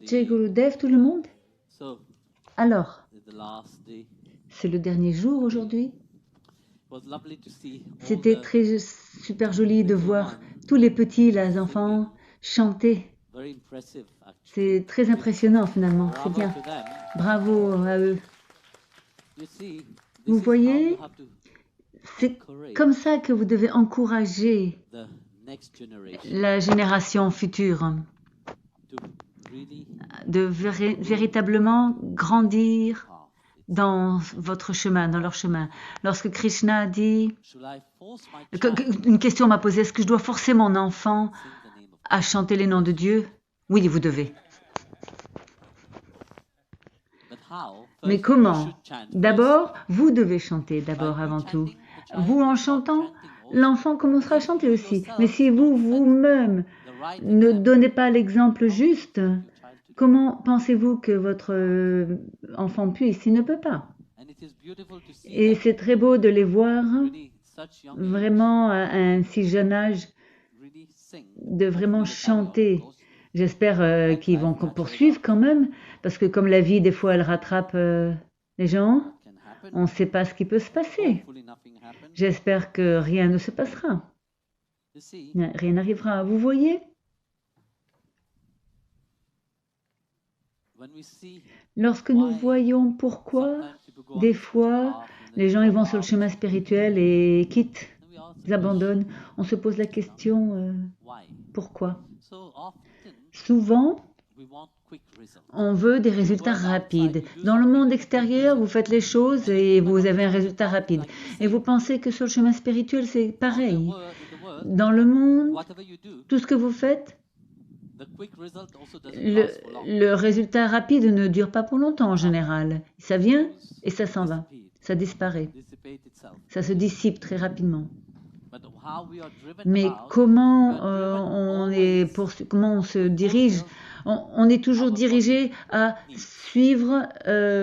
Jai Gurudev, tout le monde? Alors, c'est le dernier jour aujourd'hui. C'était très super joli de voir tous les petits, les enfants, chanter. C'est très impressionnant finalement, c'est bien. Bravo à eux. Vous voyez, c'est comme ça que vous devez encourager la génération future de véritablement grandir dans votre chemin, dans leur chemin. Lorsque Krishna dit, une question m'a posée, est-ce que je dois forcer mon enfant à chanter les noms de Dieu? Oui, vous devez. Mais comment? D'abord, vous devez chanter d'abord avant tout. Vous, en chantant, l'enfant commencera à chanter aussi. Mais si vous, vous-même, ne donnez pas l'exemple juste, comment pensez-vous que votre enfant puisse? Il ne peut pas. Et c'est très beau de les voir, vraiment à un si jeune âge, de vraiment chanter. J'espère qu'ils vont poursuivre quand même, parce que comme la vie, des fois, elle rattrape les gens, on ne sait pas ce qui peut se passer. J'espère que rien ne se passera. Rien n'arrivera. Vous voyez? Lorsque nous voyons pourquoi, des fois, les gens ils vont sur le chemin spirituel et quittent, ils abandonnent, on se pose la question pourquoi? Souvent, on veut des résultats rapides. Dans le monde extérieur, vous faites les choses et vous avez un résultat rapide. Et vous pensez que sur le chemin spirituel, c'est pareil. Dans le monde, tout ce que vous faites, le résultat rapide ne dure pas pour longtemps en général. Ça vient et ça s'en va. Ça disparaît. Ça se dissipe très rapidement. Mais comment comment on se dirige? On est toujours dirigé à suivre,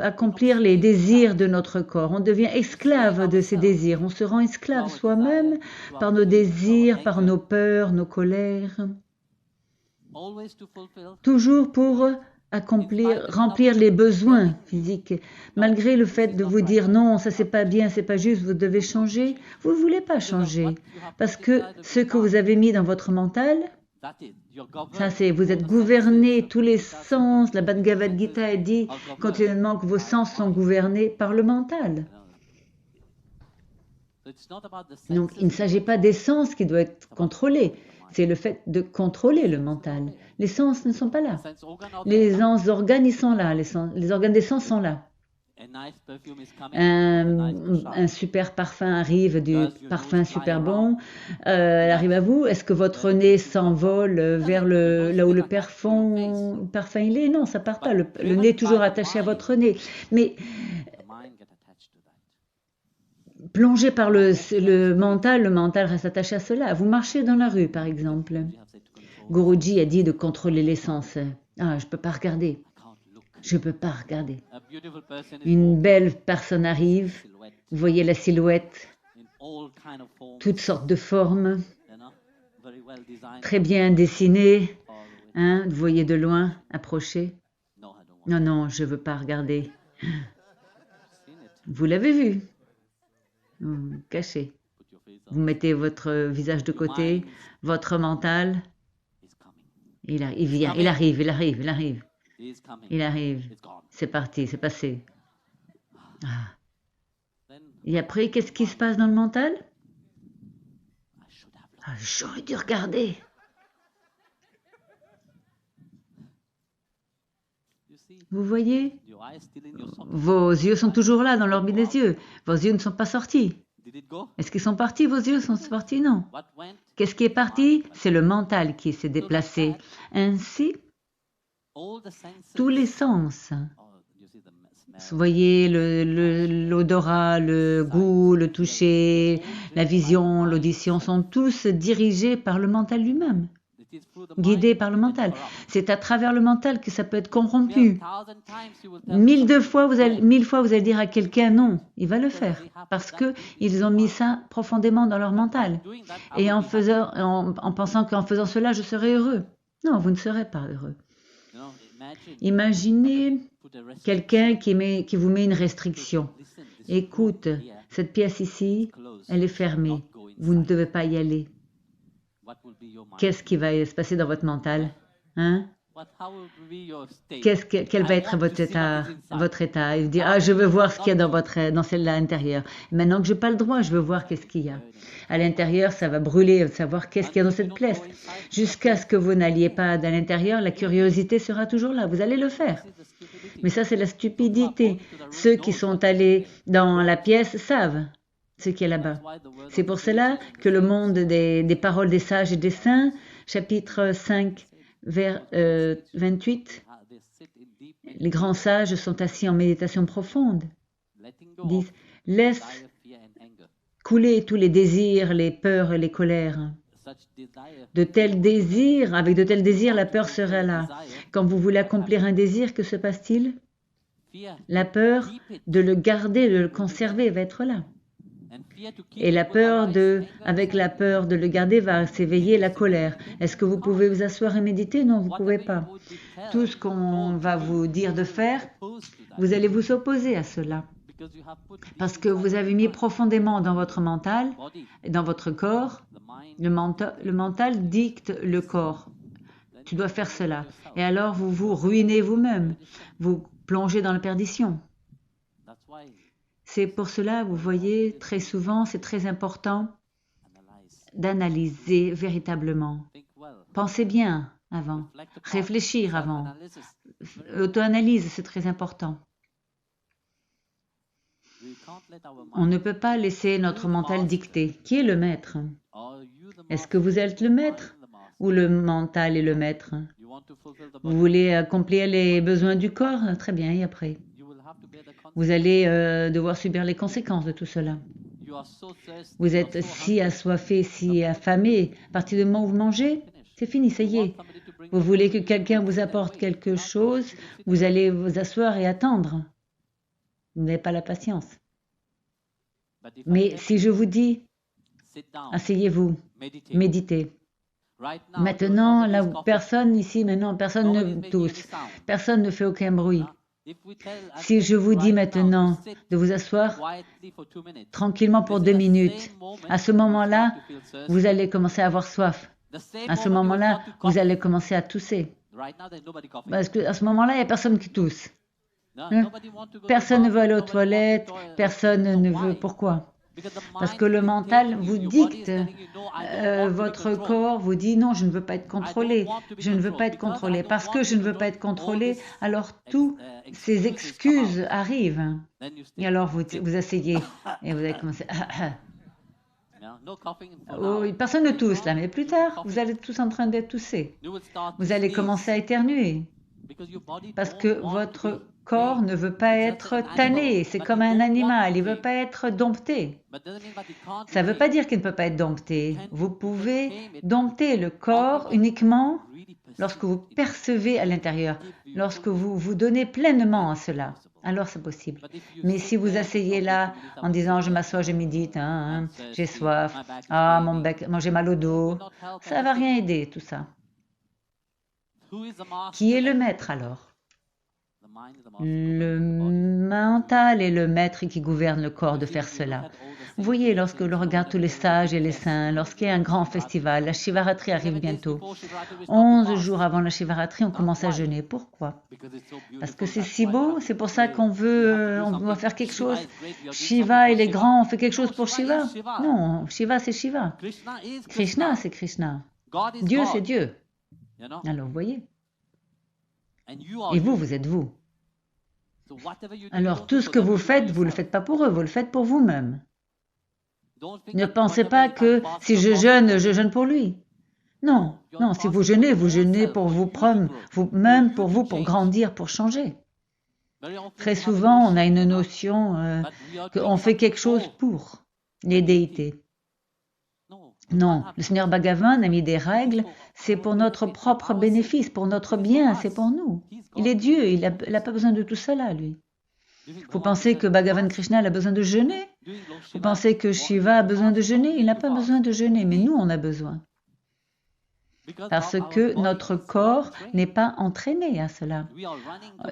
accomplir les désirs de notre corps. On devient esclave de ces désirs. On se rend esclave soi-même par nos désirs, par nos peurs, nos colères. Toujours pour remplir les besoins physiques. Malgré le fait de vous dire non, ça c'est pas bien, c'est pas juste, vous devez changer, vous ne voulez pas changer. Parce que ce que vous avez mis dans votre mental, ça c'est, vous êtes gouverné, tous les sens, la Bhagavad Gita dit continuellement que vos sens sont gouvernés par le mental. Donc il ne s'agit pas des sens qui doivent être contrôlés. C'est le fait de contrôler le mental. Les sens ne sont pas là. Les organes, ils sont là. Les organes des sens sont là. Un super parfum arrive, du parfum super bon, arrive à vous. Est-ce que votre nez s'envole vers là où le parfum il est? Non, ça part pas. Le nez est toujours attaché à votre nez. Mais plongé par le mental reste attaché à cela. Vous marchez dans la rue, par exemple. Guruji a dit de contrôler les sens. Ah, je ne peux pas regarder. Je ne peux pas regarder. Une belle personne arrive. Vous voyez la silhouette. Toutes sortes de formes. Très bien dessinées. Hein, vous voyez de loin, approcher. Non, non, je ne veux pas regarder. Vous l'avez vu. Caché. Vous mettez votre visage de côté, votre mental. Il vient, il arrive. C'est parti, c'est passé. Et après, qu'est-ce qui se passe dans le mental? J'aurais dû regarder. Vous voyez? Vos yeux sont toujours là dans l'orbite des yeux. Vos yeux ne sont pas sortis. Est-ce qu'ils sont partis? Vos yeux sont partis? Non. Qu'est-ce qui est parti? C'est le mental qui s'est déplacé. Ainsi, tous les sens. Vous voyez l'odorat, le goût, le toucher, la vision, l'audition sont tous dirigés par le mental lui-même. Guidé par le mental. C'est à travers le mental que ça peut être corrompu. 1000 fois, vous allez dire à quelqu'un non, il va le faire parce que ils ont mis ça profondément dans leur mental et en pensant qu'en faisant cela, je serai heureux. Non, vous ne serez pas heureux. Imaginez quelqu'un qui vous met une restriction. Écoute, cette pièce ici, elle est fermée. Vous ne devez pas y aller. Qu'est-ce qui va se passer dans votre mental? Hein? Quel va être votre état? Et vous dire, ah, je veux voir ce qu'il y a dans celle-là intérieure. Maintenant que je n'ai pas le droit, je veux voir qu'est-ce qu'il y a. À l'intérieur, ça va brûler, savoir qu'est-ce qu'il y a dans cette pièce. Jusqu'à ce que vous n'alliez pas à l'intérieur, la curiosité sera toujours là. Vous allez le faire. Mais ça, c'est la stupidité. Ceux qui sont allés dans la pièce savent ce qui est là-bas. C'est pour cela que le monde des paroles des sages et des saints, chapitre 5, vers 28, les grands sages sont assis en méditation profonde. Ils disent, laisse couler tous les désirs, les peurs et les colères. Avec de tels désirs, la peur sera là. Quand vous voulez accomplir un désir, que se passe-t-il? La peur de le garder, de le conserver va être là. Et avec la peur de le garder va s'éveiller la colère. Est-ce que vous pouvez vous asseoir et méditer? Non, vous ne pouvez pas. Tout ce qu'on va vous dire de faire, vous allez vous opposer à cela. Parce que vous avez mis profondément dans votre mental, dans votre corps, le mental dicte le corps. Tu dois faire cela. Et alors vous vous ruinez vous-même. Vous plongez dans la perdition. C'est pour cela, vous voyez, très souvent, c'est très important d'analyser véritablement. Pensez bien avant, réfléchir avant. Auto-analyse, c'est très important. On ne peut pas laisser notre mental dicter. Qui est le maître? Est-ce que vous êtes le maître ou le mental est le maître? Vous voulez accomplir les besoins du corps? Très bien, et après? Vous allez devoir subir les conséquences de tout cela. Vous êtes si assoiffé, si affamé. À partir du moment où vous mangez, c'est fini, ça y est. Vous voulez que quelqu'un vous apporte quelque chose, vous allez vous asseoir et attendre. Vous n'avez pas la patience. Mais si je vous dis, asseyez-vous, méditez. Maintenant, là où personne ici, personne ne tousse, personne ne fait aucun bruit. Si je vous dis maintenant de vous asseoir tranquillement pour 2 minutes, à ce moment-là, vous allez commencer à avoir soif. À ce moment-là, vous allez commencer à tousser. Parce qu'à ce moment-là, il n'y a personne qui tousse. Personne ne veut aller aux toilettes, personne ne veut... Pourquoi? Parce que le mental vous dicte, votre corps vous dit non, je ne veux pas être contrôlé, je ne veux pas être contrôlé. Parce que je ne veux pas être contrôlé, alors toutes ces excuses arrivent. Et alors vous asseyez et vous allez commencer... Oh, personne ne tousse là, mais plus tard, vous allez tous en train d'être toussés. Vous allez commencer à éternuer. Parce que votre corps ne veut pas être tanné, c'est comme un animal, il ne veut pas être dompté. Ça ne veut pas dire qu'il ne peut pas être dompté. Vous pouvez dompter le corps uniquement lorsque vous percevez à l'intérieur, lorsque vous vous donnez pleinement à cela. Alors c'est possible. Mais si vous asseyez là en disant je m'assois, je médite, j'ai soif, mon bec, j'ai mal au dos, ça ne va rien aider tout ça. Qui est le maître alors? Le mental est le maître qui gouverne le corps de faire cela. Vous voyez, lorsque l'on regarde tous les sages et les saints, lorsqu'il y a un grand festival, la Shivaratri arrive bientôt. 11 jours avant la Shivaratri, on commence à jeûner. Pourquoi? Parce que c'est si beau, c'est pour ça qu'on doit faire quelque chose. Shiva, il est grand, on fait quelque chose pour Shiva? Non, Shiva, c'est Shiva. Krishna, c'est Krishna. Dieu, c'est Dieu. Alors, vous voyez. Et vous, vous êtes vous. Alors, tout ce que vous ne le faites pas pour eux, vous le faites pour vous-même. Ne pensez pas que si je jeûne pour lui. Non, non, si vous jeûnez pour vous-même, pour vous, pour grandir, pour changer. Très souvent, on a une notion qu'on fait quelque chose pour les déités. Non, le Seigneur Bhagavan a mis des règles, c'est pour notre propre bénéfice, pour notre bien, c'est pour nous. Il est Dieu, il n'a pas besoin de tout cela, lui. Vous pensez que Bhagavan Krishna a besoin de jeûner? Vous pensez que Shiva a besoin de jeûner? Il n'a pas besoin de jeûner, mais nous, on a besoin. parce que notre corps n'est pas entraîné à cela.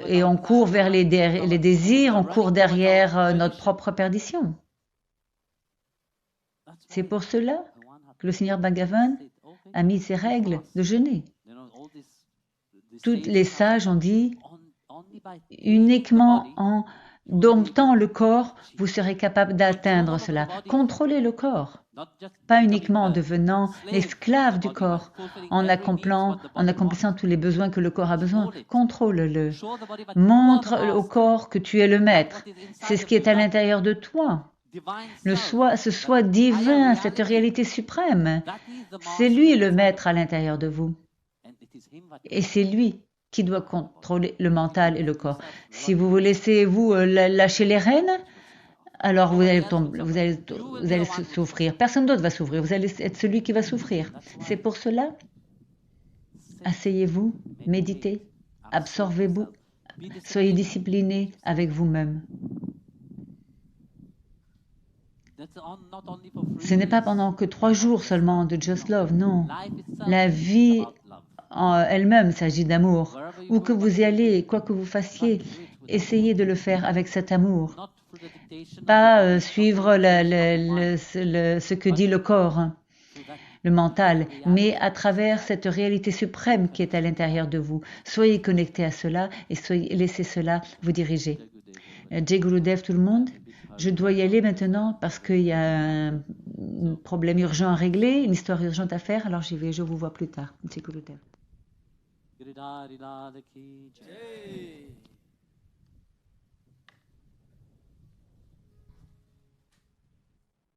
Et on court vers les désirs, on court derrière notre propre perdition. C'est pour cela que le Seigneur Bhagavan a mis ces règles de jeûner. Tous les sages ont dit, uniquement en domptant le corps, vous serez capable d'atteindre cela. Contrôlez le corps, pas uniquement en devenant l'esclave du corps, en accomplissant tous les besoins que le corps a besoin. Contrôle-le. Montre au corps que tu es le maître. C'est ce qui est à l'intérieur de toi. Ce soi divin, cette réalité suprême, c'est lui le maître à l'intérieur de vous. Et c'est lui qui doit contrôler le mental et le corps. Si vous vous laissez lâcher les rênes, alors vous allez souffrir. Personne d'autre va souffrir. Vous allez être celui qui va souffrir. C'est pour cela, asseyez-vous, méditez, absorbez-vous, soyez disciplinés avec vous-même. Ce n'est pas pendant que 3 jours seulement de Just Love, non. La vie en elle-même s'agit d'amour. Où que vous y allez, quoi que vous fassiez, essayez de le faire avec cet amour. Pas suivre ce que dit le corps, le mental, mais à travers cette réalité suprême qui est à l'intérieur de vous. Soyez connectés à cela et laissez cela vous diriger. Jai Gurudev, tout le monde. Je dois y aller maintenant parce qu'il y a un problème urgent à régler, une histoire urgente à faire, alors j'y vais, je vous vois plus tard. Jai Gurudev.